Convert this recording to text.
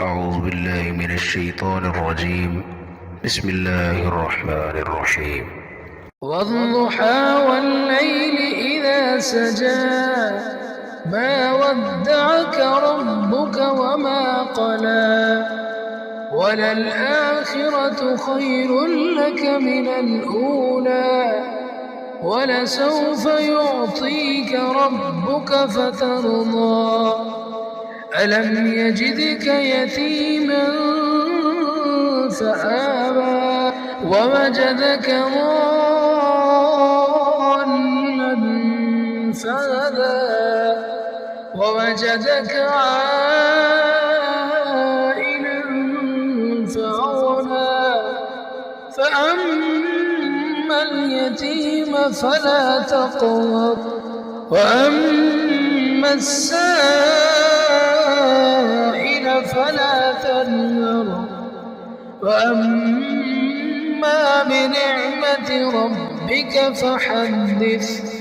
أعوذ بالله من الشيطان الرجيم بسم الله الرحمن الرحيم والضحى والليل إذا سجى ما ودعك ربك وما قلى وللآخرة خير لك من الأولى ولسوف يعطيك ربك فترضى ألم يجدك يتيما فآوى ووجدك ضالا فهدى ووجدك عائلا فأغنى فأما اليتيم فلا تقهر وأما السائل فلا تنهر وأما بنعمة ربك فحدث